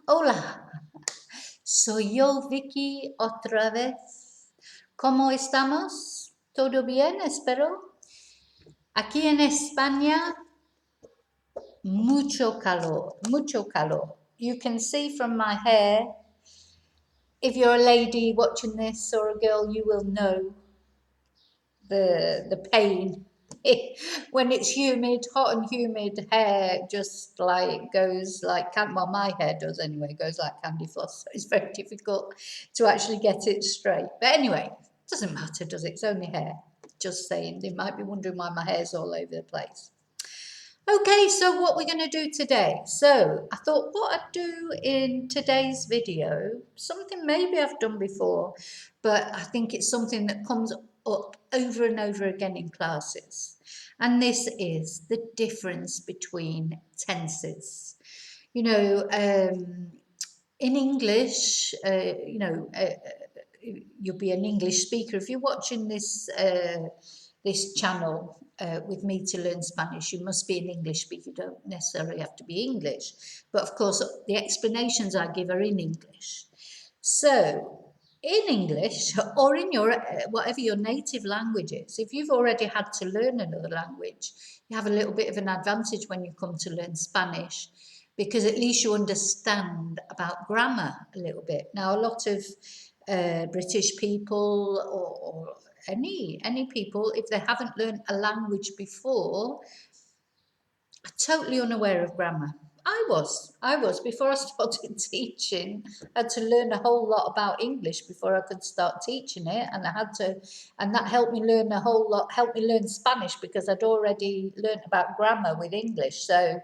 Hola, soy yo, Vicky, otra vez. ¿Cómo estamos? ¿Todo bien? Espero. Aquí en España, mucho calor, mucho calor. You can see from my hair, if you're a lady watching this or a girl, you will know the pain. When it's humid, hot and humid, hair just like goes like, well, my hair does anyway, goes like candy floss. So it's very difficult to actually get it straight. But anyway, doesn't matter, does it? It's only hair. Just saying, they might be wondering why my hair's all over the place. Okay, so what we're going to do today. So I thought what I'd do in today's video, something maybe I've done before, but I think it's something that comes up over and over again in classes. And this is the difference between tenses. In English, you'll be an English speaker. If you're watching this channel with me to learn Spanish, you must be an English speaker. You don't necessarily have to be English. But of course, the explanations I give are in English. So, in English or in your whatever your native language is, if you've already had to learn another language, you have a little bit of an advantage when you come to learn Spanish, because at least you understand about grammar a little bit. Now, a lot of British people or any people, if they haven't learned a language before, are totally unaware of grammar. I was before I started teaching. I had to learn a whole lot about English before I could start teaching it, and and that helped me learn a whole lot. Helped me learn Spanish because I'd already learned about grammar with English. So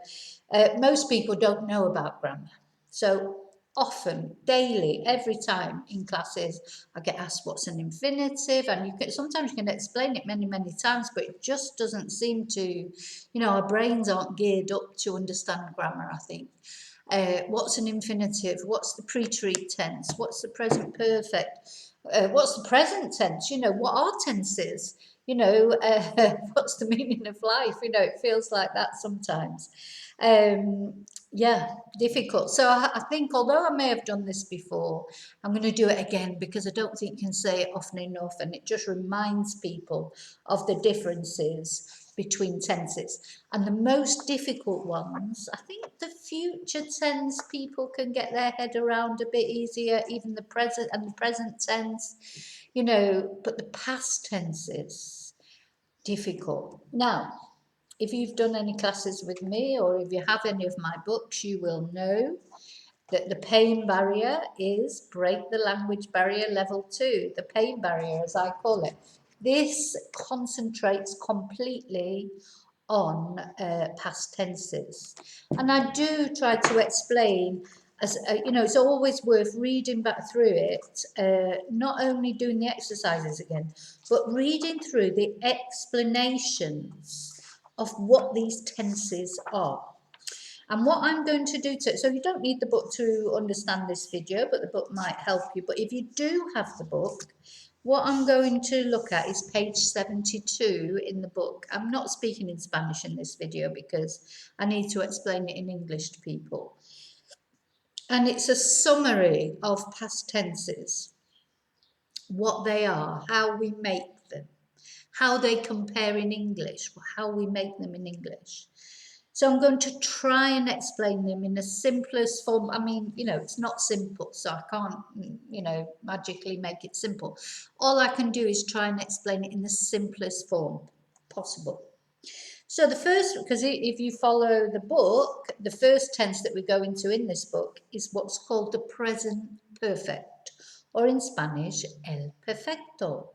most people don't know about grammar. So often, daily, every time in classes, I get asked what's an infinitive, and sometimes you can explain it many times, but it just doesn't seem to, our brains aren't geared up to understand grammar, I think. What's an infinitive? What's the pre-treat tense? What's the present perfect? What's the present tense? What are tenses? What's the meaning of life? It feels like that sometimes. Yeah, difficult. So I think, although I may have done this before, I'm going to do it again because I don't think you can say it often enough, and it just reminds people of the differences between tenses. And the most difficult ones, I think the future tense people can get their head around a bit easier, even the present and the present tense, but the past tenses, difficult. Now, if you've done any classes with me or if you have any of my books, you will know that the pain barrier is break the language barrier level 2, the pain barrier as I call it. This concentrates completely on past tenses. And I do try to explain, as it's always worth reading back through it, not only doing the exercises again, but reading through the explanations of what these tenses are. And what I'm going to do so you don't need the book to understand this video, but the book might help you. But if you do have the book, what I'm going to look at is page 72 in the book. I'm not speaking in Spanish in this video because I need to explain it in English to people. And it's a summary of past tenses, what they are, how we make them, how they compare in English, how we make them in English. So I'm going to try and explain them in the simplest form. I mean, it's not simple, so I can't, magically make it simple. All I can do is try and explain it in the simplest form possible. So the first, because if you follow the book, the first tense that we go into in this book is what's called the present perfect, or in Spanish, el perfecto.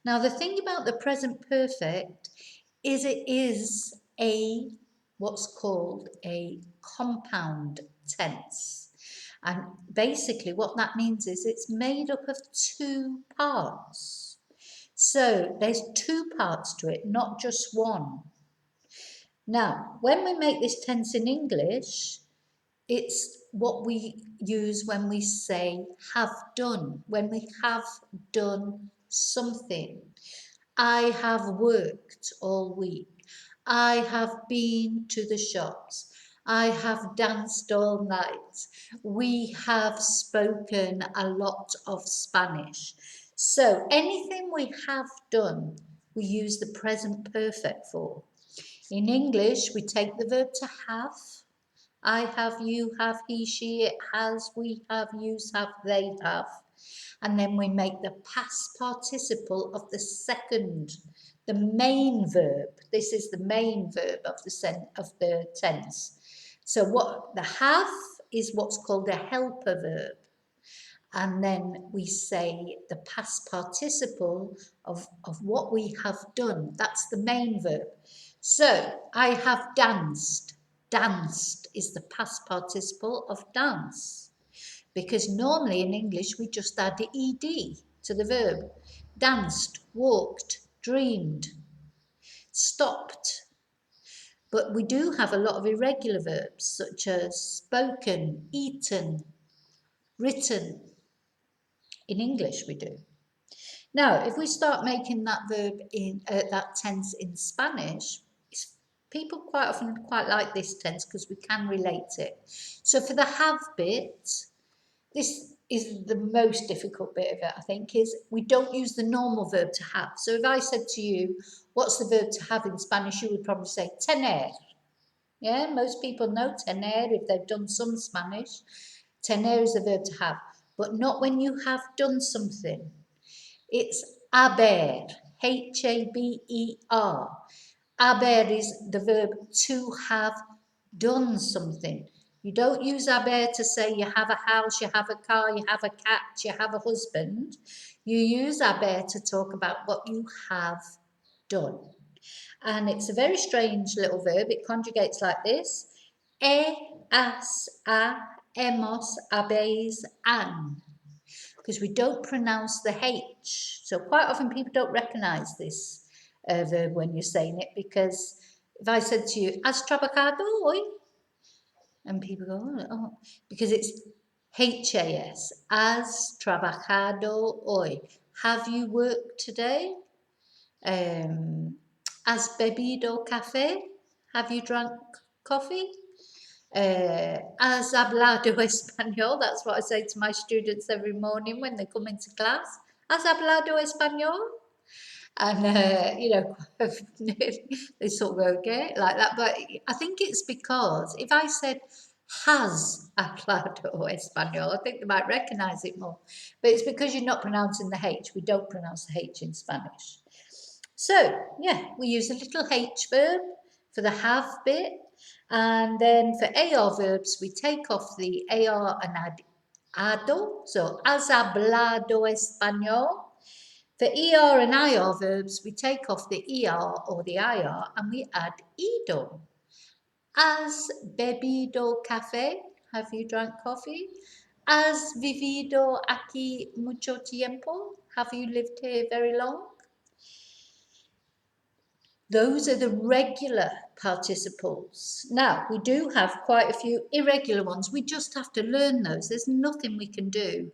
Now, the thing about the present perfect is it is what's called a compound tense. And basically what that means is it's made up of two parts. So there's two parts to it, not just one. Now, when we make this tense in English, it's what we use when we say have done, when we have done something. I have worked all week. I have been to the shops. I have danced all night. We have spoken a lot of Spanish. So anything we have done, we use the present perfect for. In English, we take the verb to have. I have, you have, he, she, it has, we have, use have, they have. And then we make the past participle of the second, the main verb. This is the main verb of the tense. So what the have is what's called a helper verb. And then we say the past participle of what we have done. That's the main verb. So I have danced. Danced is the past participle of dance. Because normally in English we just add the ed to the verb. Danced, walked, dreamed, stopped. But we do have a lot of irregular verbs such as spoken, eaten, written. In English we do. Now, if we start making that verb in that tense in Spanish, people quite often quite like this tense because we can relate it. So for the have bit, this is the most difficult bit of it, I think, is we don't use the normal verb to have. So if I said to you, what's the verb to have in Spanish, you would probably say tener. Yeah, most people know tener if they've done some Spanish. Tener is the verb to have, but not when you have done something. It's haber, Haber. Haber is the verb to have done something. You don't use haber to say you have a house, you have a car, you have a cat, you have a husband. You use haber to talk about what you have done. And it's a very strange little verb. It conjugates like this. Has, a, hemos, habéis, han. Because we don't pronounce the H. So quite often people don't recognise this verb when you're saying it, because if I said to you, has trabajado hoy? And people go, oh, because it's HAS, has trabajado hoy. Have you worked today? Has bebido café? Have you drunk coffee? Has hablado español? That's what I say to my students every morning when they come into class. Has hablado español? And, you know, they sort of go, okay, like that. But I think it's because if I said, has hablado español, I think they might recognise it more. But it's because you're not pronouncing the H. We don't pronounce the H in Spanish. So, yeah, we use a little H verb for the have bit. And then for AR verbs, we take off the AR and add ado. So, has hablado español. For ER and IR verbs, we take off the ER or the IR and we add ido. Has bebido café? Have you drank coffee? Has vivido aquí mucho tiempo? Have you lived here very long? Those are the regular participles. Now, we do have quite a few irregular ones. We just have to learn those. There's nothing we can do.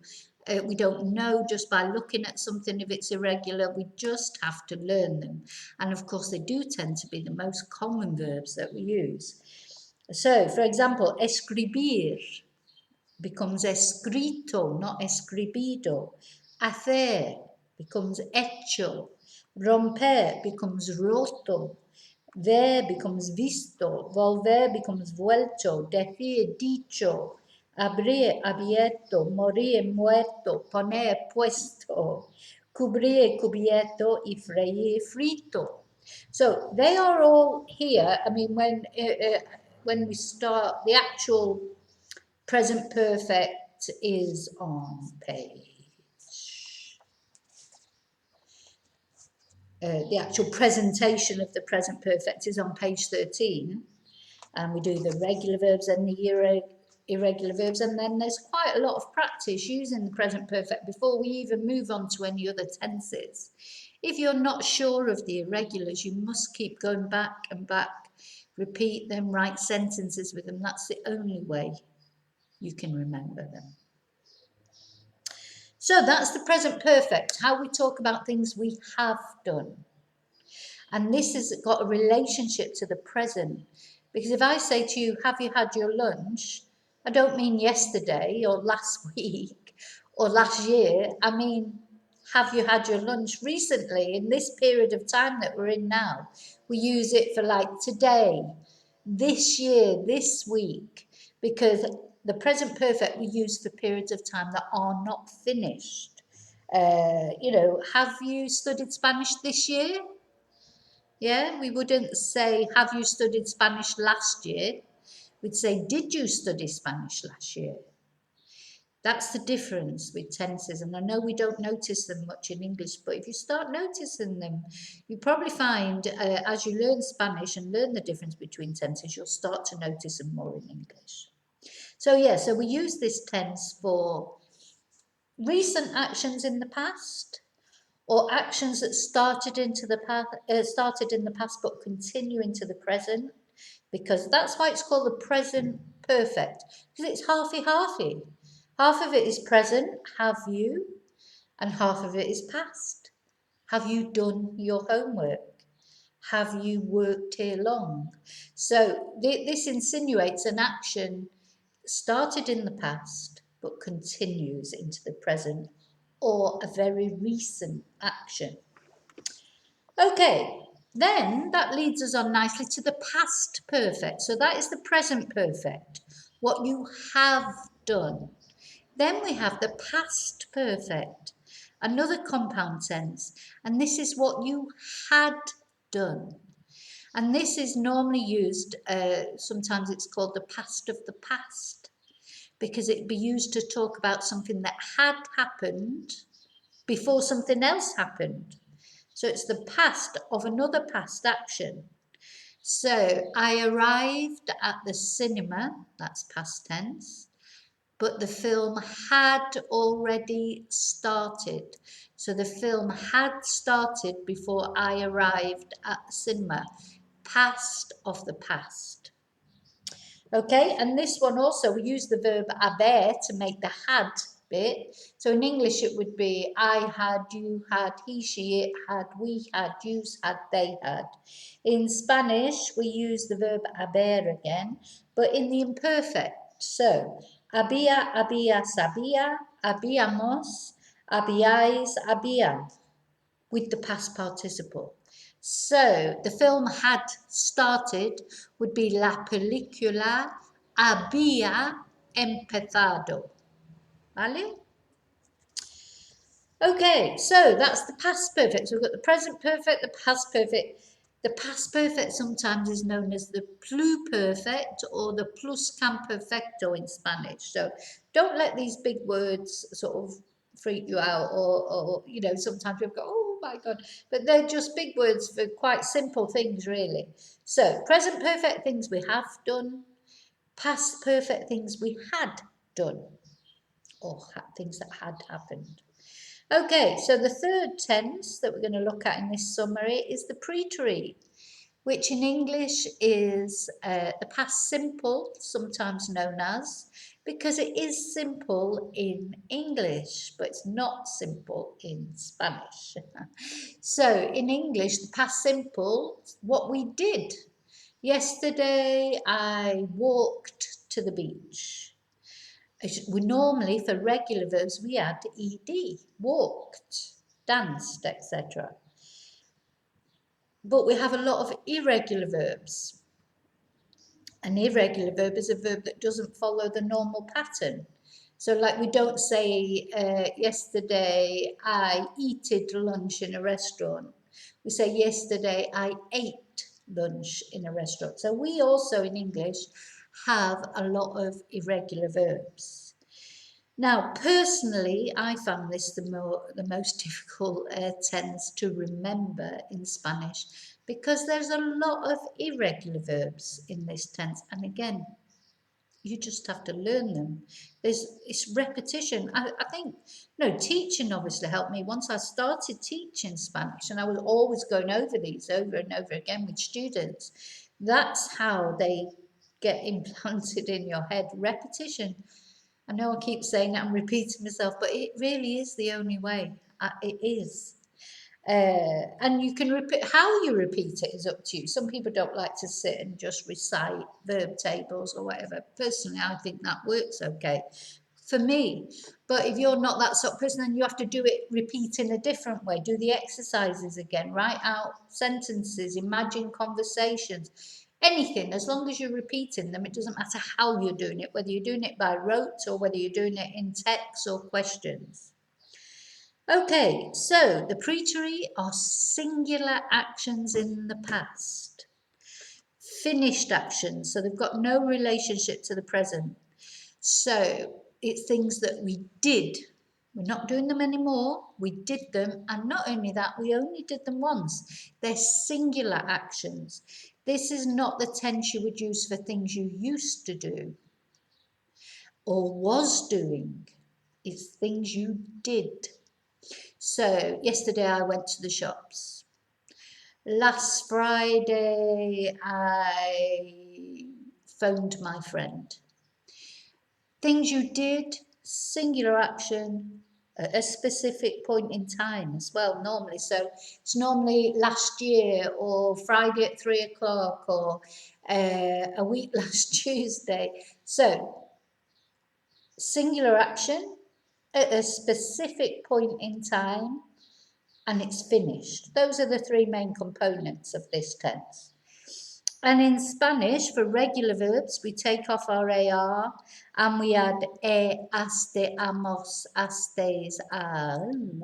We don't know just by looking at something if it's irregular. We just have to learn them. And of course, they do tend to be the most common verbs that we use. So, for example, escribir becomes escrito, not escribido. Hacer becomes hecho. Romper becomes roto. Ver becomes visto. Volver becomes vuelto. Decir dicho. Abrir abierto. Morir muerto. Poner puesto. Cubrir cubierto. Y freír frito. So they are all here. I mean, when we start, the actual present perfect is on page. The actual presentation of the present perfect is on page 13. And we do the regular verbs and the irregular verbs. And then there's quite a lot of practice using the present perfect before we even move on to any other tenses. If you're not sure of the irregulars, you must keep going back and back, repeat them, write sentences with them. That's the only way you can remember them. So that's the present perfect, how we talk about things we have done. And this has got a relationship to the present Because if I say to you, have you had your lunch? I don't mean yesterday or last week or last year. I mean, have you had your lunch recently in this period of time that we're in now? We use it for like today, this year, this week, because the present perfect we use for periods of time that are not finished. Have you studied Spanish this year? Yeah, we wouldn't say, have you studied Spanish last year? We'd say, did you study Spanish last year? That's the difference with tenses. And I know we don't notice them much in English, but if you start noticing them, you probably find as you learn Spanish and learn the difference between tenses, you'll start to notice them more in English. So yeah, so we use this tense for recent actions in the past, or actions that started in the past but continue into the present, because that's why it's called the present perfect, because it's halfy. Half of it is present, have you, and half of it is past. Have you done your homework? Have you worked here long? So this insinuates an action started in the past but continues into the present, or a very recent action. Okay, then that leads us on nicely to the past perfect. So that is the present perfect, what you have done. Then we have the past perfect, another compound tense, and this is what you had done. And this is normally used, sometimes it's called the past of the past, because it'd be used to talk about something that had happened before something else happened. So it's the past of another past action. So I arrived at the cinema, that's past tense, but the film had already started. So the film had started before I arrived at the cinema. Past of the past. Okay, and this one also, we use the verb haber to make the had bit. So in English it would be I had, you had, he, she, it had, we had, yous had, they had. In Spanish we use the verb haber again, but in the imperfect. So había, sabía, habíamos, habíais, habían, with the past participle. So the film had started would be la película había empezado. ¿Vale? Okay, so that's the past perfect. So we've got the present perfect, the past perfect. The past perfect sometimes is known as the pluperfect or the pluscuamperfecto in Spanish. So don't let these big words sort of freak you out, or sometimes people go, oh my God, but they're just big words for quite simple things, really. So present perfect, things we have done, past perfect, things we had done, or things that had happened. Okay, so the third tense that we're going to look at in this summary is the preterite, which in English is the past simple, sometimes known as, because it is simple in English, but it's not simple in Spanish. So in English, the past simple, what we did. Yesterday, I walked to the beach. We normally, for regular verbs, we add ed, walked, danced, etc. But we have a lot of irregular verbs. An irregular verb is a verb that doesn't follow the normal pattern. So like we don't say, yesterday I eated lunch in a restaurant. We say, yesterday I ate lunch in a restaurant. So we also in English have a lot of irregular verbs. Now, personally, I found this the most difficult tense to remember in Spanish, because there's a lot of irregular verbs in this tense. And again, you just have to learn them. It's repetition. I think, teaching obviously helped me. Once I started teaching Spanish, and I was always going over these over and over again with students, that's how they get implanted in your head. Repetition. I know I keep saying that, I'm repeating myself, but it really is the only way. It is. And you can repeat, how you repeat it is up to you. Some people don't like to sit and just recite verb tables or whatever. Personally, I think that works okay for me. But if you're not that sort of person, then you have to do it, repeat in a different way. Do the exercises again, write out sentences, imagine conversations, anything. As long as you're repeating them, it doesn't matter how you're doing it, whether you're doing it by rote or whether you're doing it in text or questions. Okay, so the preterite are singular actions in the past. Finished actions, so they've got no relationship to the present. So it's things that we did. We're not doing them anymore. We did them, and not only that, we only did them once. They're singular actions. This is not the tense you would use for things you used to do or was doing. It's things you did. So yesterday I went to the shops. Last Friday I phoned my friend. Things you did, singular action, at a specific point in time as well, normally. So it's normally last year or Friday at 3 o'clock or a week last Tuesday. So singular action at a specific point in time, and it's finished. Those are the three main components of this tense. And in Spanish, for regular verbs, we take off our AR and we add aste, amos, astes, aron.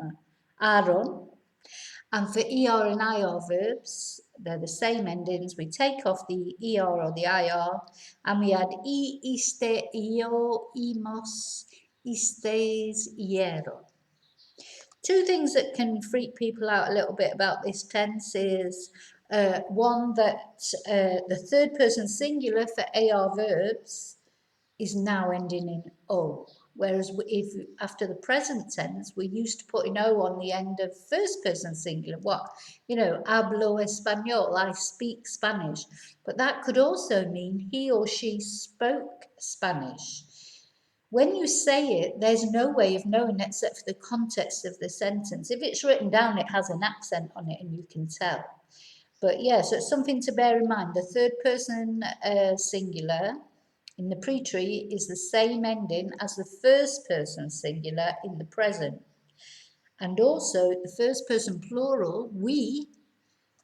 And for ER and IR verbs, they're the same endings. We take off the ER or the IR and we add iste, io, imos, istes, iero. Two things that can freak people out a little bit about this tense is one, that the third person singular for AR verbs is now ending in O. Whereas if after the present tense, we're used to putting O on the end of first person singular. What? Hablo español, I speak Spanish. But that could also mean he or she spoke Spanish. When you say it, there's no way of knowing except for the context of the sentence. If it's written down, it has an accent on it and you can tell. But yeah, so it's something to bear in mind. The third person singular in the preterite is the same ending as the first person singular in the present. And also the first person plural, we,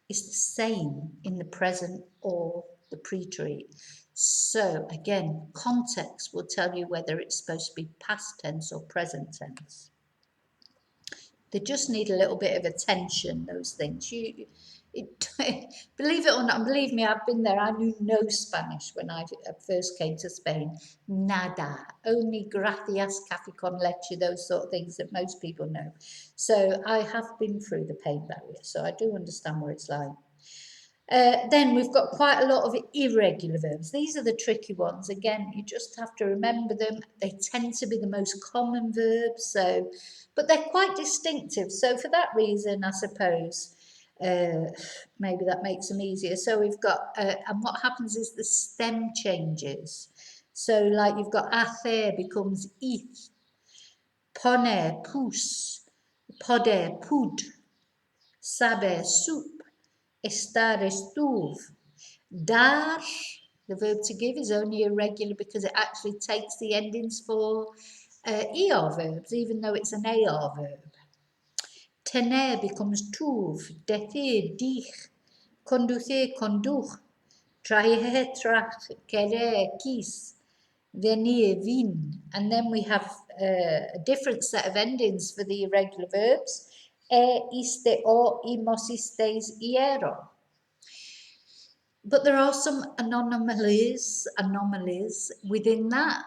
is the same in the present or the preterite. So again, context will tell you whether it's supposed to be past tense or present tense. They just need a little bit of attention, those things. Believe it or not, and believe me, I've been there. I knew no Spanish when I first came to Spain. Nada. Only gracias, café con leche, those sort of things that most people know. So I have been through the pain barrier, so I do understand what it's like. Then we've got quite a lot of irregular verbs. These are the tricky ones. Again, you just have to remember them. They tend to be the most common verbs, but they're quite distinctive. So for that reason, I suppose, maybe that makes them easier. So we've got, and what happens is the stem changes. So like you've got hacer becomes it, poner, pus, poder, pud, saber, soup, estar, estuve. Dar, the verb to give, is only irregular because it actually takes the endings for ER verbs, even though it's an AR verb. Tener becomes tuve, decir, dich, conducir, conduch, traer, trach, querer, quis, venir, vin. And then we have a different set of endings for the irregular verbs. Iste, o, imos, istes, iero. But there are some anomalies within that.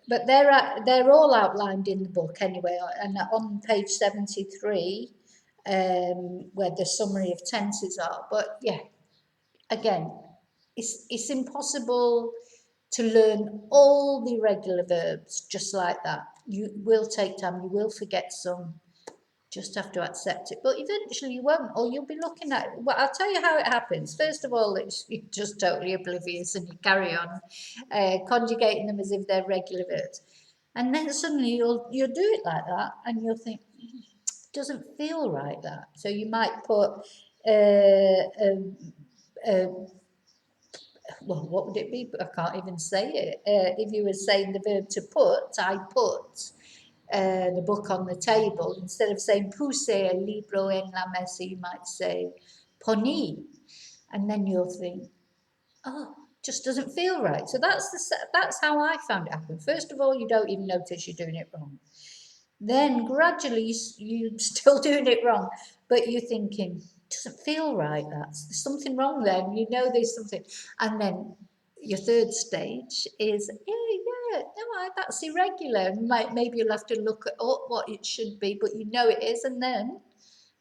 But they're all outlined in the book anyway, and on page 73, where the summary of tenses are. But yeah, again, it's impossible to learn all the irregular verbs just like that. You will take time, you will forget some. Just have to accept it, but eventually you won't, or you'll be looking at it. Well, I'll tell you how it happens. First of all, you're just totally oblivious and you carry on conjugating them as if they're regular verbs, and then suddenly you'll do it like that and you'll think, doesn't feel right, that. So you might put, well, what would it be? I can't even say it. If you were saying the verb to put, I put the book on the table. Instead of saying puse el libro en la mesa, you might say poní. And then you'll think, oh, just doesn't feel right. So that's how I found it happen. First of all, you don't even notice you're doing it wrong. Then gradually you're still doing it wrong, but you're thinking, doesn't feel right. There's something wrong there. And you know there's something. And then your third stage is, yeah, no, that's irregular. Maybe you'll have to look at what it should be, but you know it is. And then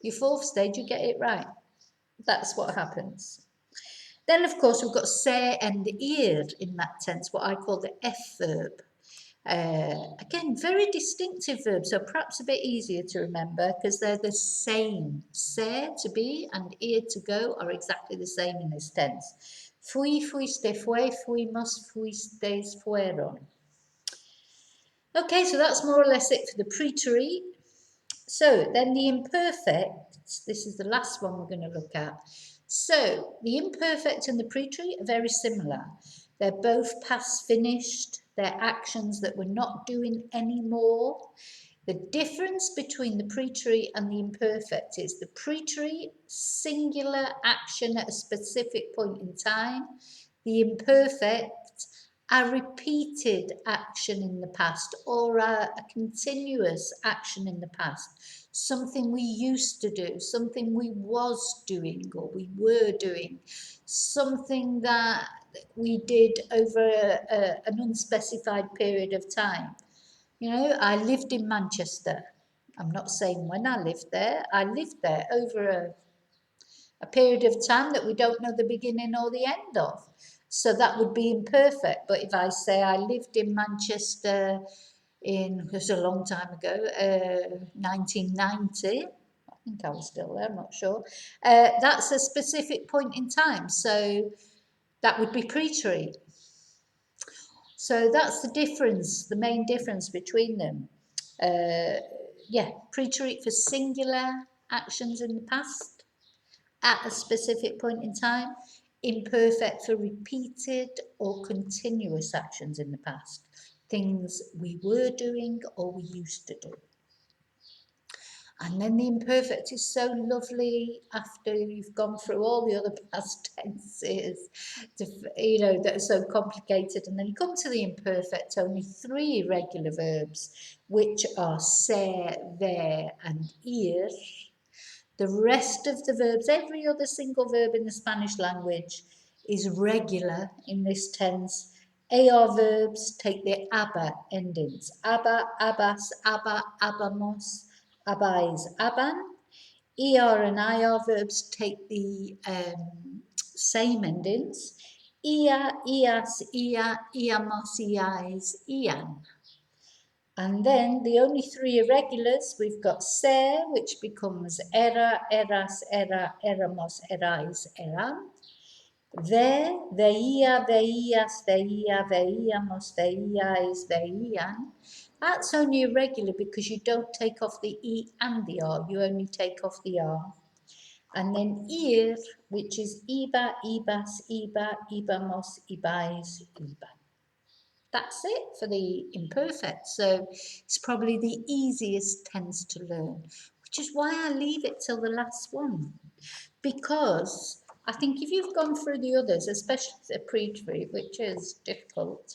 your fourth stage, you get it right. That's what happens. Then, of course, we've got se and ir in that tense, what I call the F verb. Again, very distinctive verbs, so perhaps a bit easier to remember because they're the same. Se, to be, and ir, to go, are exactly the same in this tense. Fui, fuiste, fue, fuimos, fuisteis, fueron. Okay, so that's more or less it for the preterite. So then the imperfect, this is the last one we're going to look at. So the imperfect and the preterite are very similar. They're both past finished. They're actions that we're not doing anymore. The difference between the preterite and the imperfect is the preterite, singular action at a specific point in time. The imperfect, a repeated action in the past or a continuous action in the past. Something we used to do, something we was doing or we were doing, something that we did over an unspecified period of time. You know, I lived in Manchester. I'm not saying when I lived there. I lived there over a period of time that we don't know the beginning or the end of. So that would be imperfect. But if I say I lived in Manchester it was a long time ago, 1990, I think I was still there, I'm not sure. That's a specific point in time. So that would be preterite. So that's the difference, the main difference between them. Preterite for singular actions in the past at a specific point in time, imperfect for repeated or continuous actions in the past, things we were doing or we used to do. And then the imperfect is so lovely after you've gone through all the other past tenses, that are so complicated. And then you come to the imperfect, only 3 irregular verbs, which are ser, ver, and ir. The rest of the verbs, every other single verb in the Spanish language is regular in this tense. AR verbs take the ABA endings. ABA, ABAS, ABA, ABAMOS, ABAIS, ABAN. ER and IR verbs take the same endings. IA, IAS, IA, IAMOS, IAIS, IAN. And then the only 3 irregulars, we've got ser, which becomes era, eras, era, eramos, erais, eran. Ver, veía, veías, veía, veíamos, veíais, veían. That's only irregular because you don't take off the E and the R, you only take off the R. And then ir, which is iba, ibas, iba, ibamos, ibais, iban. That's it for the imperfect. So it's probably the easiest tense to learn, which is why I leave it till the last one. Because I think if you've gone through the others, especially the preterite, which is difficult,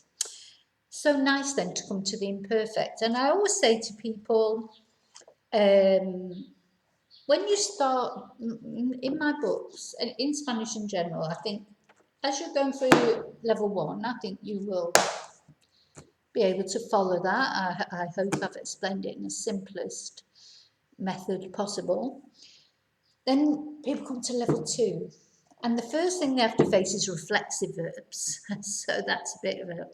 so nice then to come to the imperfect. And I always say to people, when you start, in my books, and in Spanish in general, I think as you're going through level 1, I think you will be able to follow that. I hope I've explained it in the simplest method possible. Then people come to level 2, and the first thing they have to face is reflexive verbs. So that's a bit of a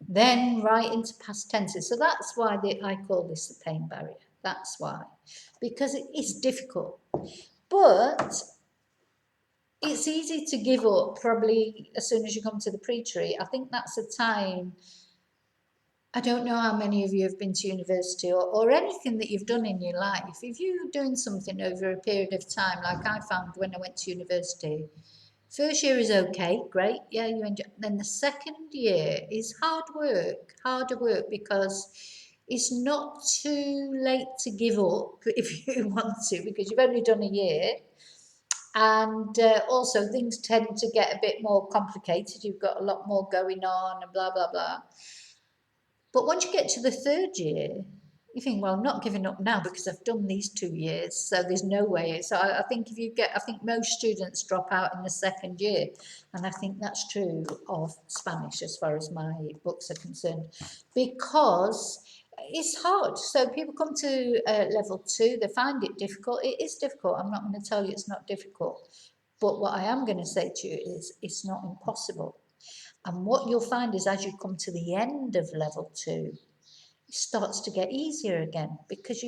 Then right into past tenses. So that's why I call this the pain barrier. That's why, because it is difficult, but it's easy to give up probably as soon as you come to the preterite. I think that's a time I don't know how many of you have been to university or anything that you've done in your life. If you're doing something over a period of time, like I found when I went to university, first year is okay, great, yeah, you enjoy. Then the second year is harder work because it's not too late to give up if you want to, because you've only done a year. And also things tend to get a bit more complicated. You've got a lot more going on and blah, blah, blah. But once you get to the third year, you think, well, I'm not giving up now because I've done these 2 years, so there's no way. So I think I think most students drop out in the second year, and I think that's true of Spanish as far as my books are concerned, because it's hard. So people come to level 2, they find it difficult. It is difficult. I'm not going to tell you it's not difficult, but what I am going to say to you is it's not impossible. And what you'll find is as you come to the end of level 2, it starts to get easier again because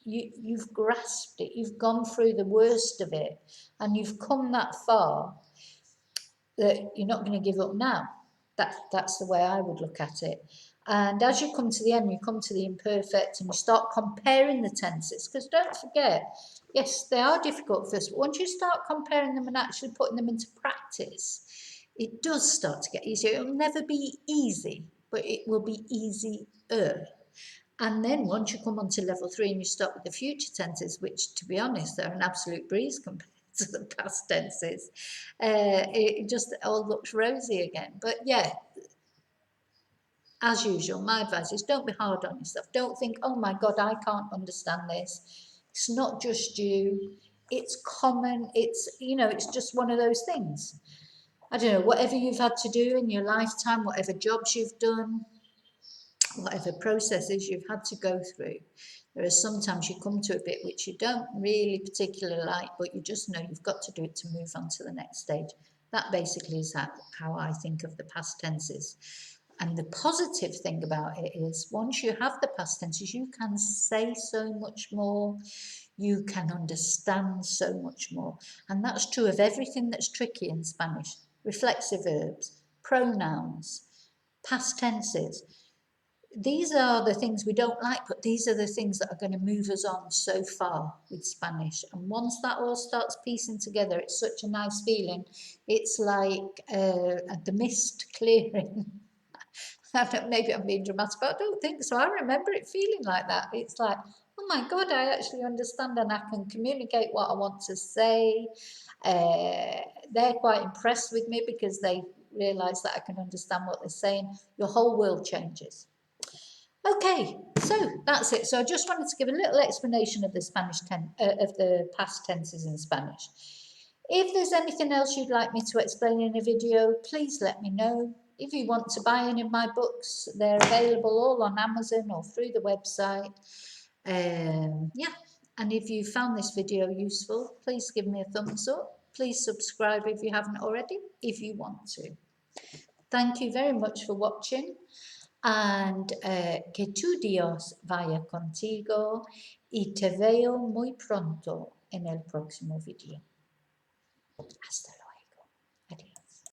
you've grasped it, you've gone through the worst of it, and you've come that far that you're not going to give up now. That's the way I would look at it. And as you come to the end, you come to the imperfect and you start comparing the tenses, because don't forget, yes, they are difficult first, but once you start comparing them and actually putting them into practice, it does start to get easier. It'll never be easy, but it will be easier. And then once you come on to level 3 and you start with the future tenses, which, to be honest, they're an absolute breeze compared to the past tenses, it just all looks rosy again. But yeah, as usual, my advice is don't be hard on yourself. Don't think, oh my God, I can't understand this. It's not just you. It's common. It's just one of those things. I don't know, whatever you've had to do in your lifetime, whatever jobs you've done, whatever processes you've had to go through, there are sometimes you come to a bit which you don't really particularly like, but you just know you've got to do it to move on to the next stage. That basically is how I think of the past tenses. And the positive thing about it is once you have the past tenses, you can say so much more, you can understand so much more. And that's true of everything that's tricky in Spanish. Reflexive verbs, pronouns, past tenses. These are the things we don't like, but these are the things that are going to move us on so far with Spanish. And once that all starts piecing together, it's such a nice feeling. It's like the mist clearing. Maybe I'm being dramatic, but I don't think so. I remember it feeling like that. It's like, oh my God, I actually understand and I can communicate what I want to say. They're quite impressed with me because they realise that I can understand what they're saying. Your whole world changes. Okay, so that's it. So I just wanted to give a little explanation of the of the past tenses in Spanish. If there's anything else you'd like me to explain in a video, please let me know. If you want to buy any of my books, they're available all on Amazon or through the website. Yeah, and if you found this video useful, please give me a thumbs up. Please subscribe if you haven't already, if you want to. Thank you very much for watching. And que tu Dios vaya contigo y te veo muy pronto en el próximo video. Hasta luego.